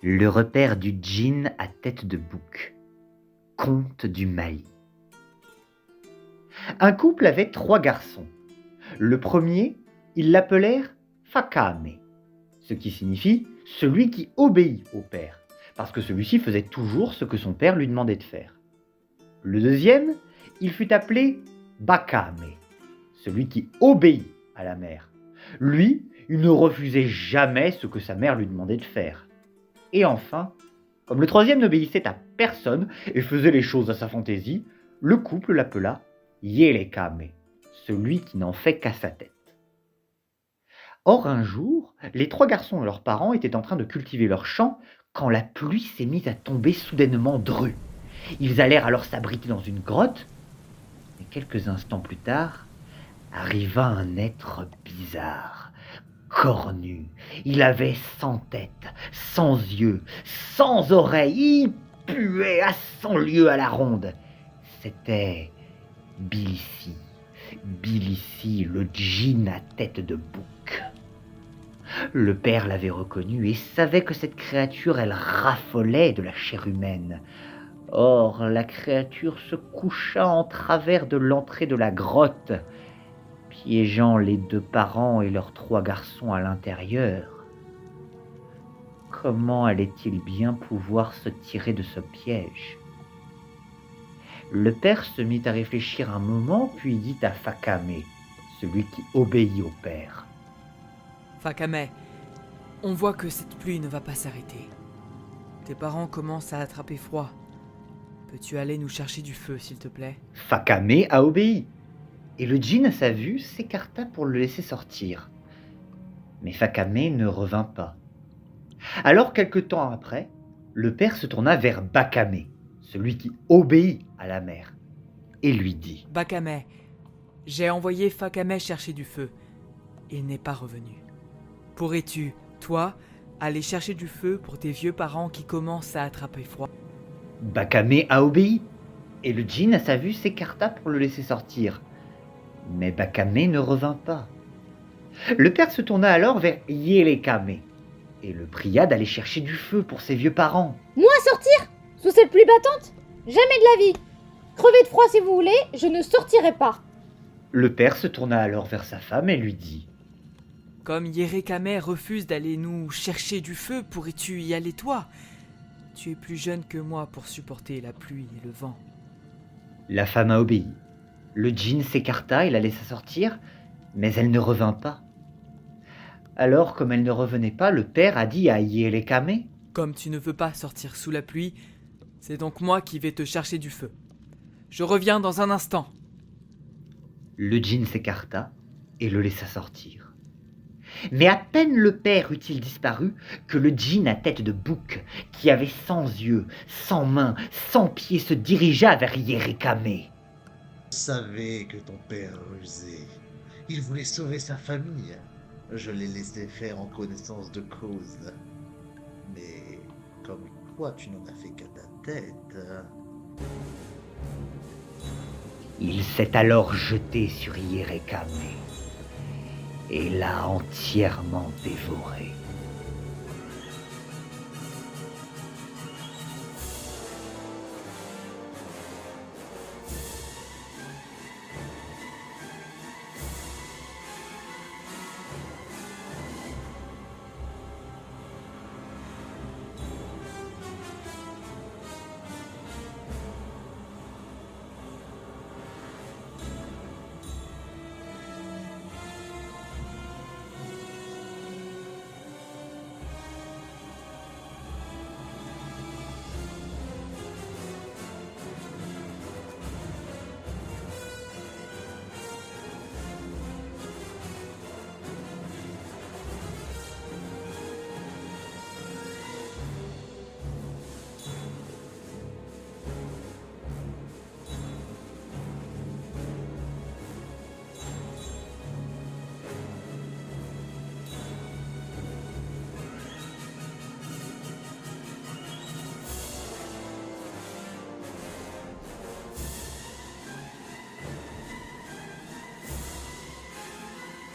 Le repère du djinn à tête de bouc. Conte du Mali. Un couple avait 3 garçons. Le premier, ils l'appelèrent Fakame, ce qui signifie celui qui obéit au père, parce que celui-ci faisait toujours ce que son père lui demandait de faire. Le deuxième, il fut appelé Bakame, celui qui obéit à la mère. Lui, il ne refusait jamais ce que sa mère lui demandait de faire. Et enfin, comme le troisième n'obéissait à personne et faisait les choses à sa fantaisie, le couple l'appela Yelekame, celui qui n'en fait qu'à sa tête. Or un jour, les 3 garçons et leurs parents étaient en train de cultiver leur champ quand la pluie s'est mise à tomber soudainement dru. Ils allèrent alors s'abriter dans une grotte, et quelques instants plus tard, arriva un être bizarre, cornu. Il avait 100 têtes, 100 yeux, 100 oreilles, il puait à 100 lieues à la ronde. C'était Bilissi, le djinn à tête de bouc. Le père l'avait reconnu et savait que cette créature, elle raffolait de la chair humaine. Or, la créature se coucha en travers de l'entrée de la grotte, piégeant les 2 parents et leurs 3 garçons à l'intérieur. Comment allait-il bien pouvoir se tirer de ce piège ? Le père se mit à réfléchir un moment, puis dit à Fakame, celui qui obéit au père. Fakame, on voit que cette pluie ne va pas s'arrêter. Tes parents commencent à attraper froid. Peux-tu aller nous chercher du feu, s'il te plaît ? Fakame a obéi, et le djinn, à sa vue, s'écarta pour le laisser sortir. Mais Fakame ne revint pas. Alors, quelque temps après, le père se tourna vers Bakame, celui qui obéit à la mère, et lui dit « Bakame, j'ai envoyé Fakame chercher du feu. Il n'est pas revenu. Pourrais-tu, toi, aller chercher du feu pour tes vieux parents qui commencent à attraper froid ?» Bakame a obéi, et le djinn, à sa vue, s'écarta pour le laisser sortir. Mais Bakame ne revint pas. Le père se tourna alors vers Yelekame, et le pria d'aller chercher du feu pour ses vieux parents. « Moi sortir sous cette pluie battante ? Jamais de la vie. Crevez de froid si vous voulez, je ne sortirai pas. » Le père se tourna alors vers sa femme et lui dit « Comme Yerekame refuse d'aller nous chercher du feu, pourrais-tu y aller toi ? Tu es plus jeune que moi pour supporter la pluie et le vent. » La femme a obéi. Le djinn s'écarta et la laissa sortir, mais elle ne revint pas. Alors, comme elle ne revenait pas, le père a dit à Yelekame « Comme tu ne veux pas sortir sous la pluie, c'est donc moi qui vais te chercher du feu. Je reviens dans un instant. » Le djinn s'écarta et le laissa sortir. Mais à peine le père eut-il disparu que le djinn à tête de bouc, qui avait 100 yeux, 100 mains, 100 pieds, se dirigea vers Yerekame. Je savais que ton père rusait. Il voulait sauver sa famille. Je l'ai laissé faire en connaissance de cause. Mais comme toi, tu n'en as fait qu'à ta tête. Il s'est alors jeté sur Yerekame et l'a entièrement dévoré.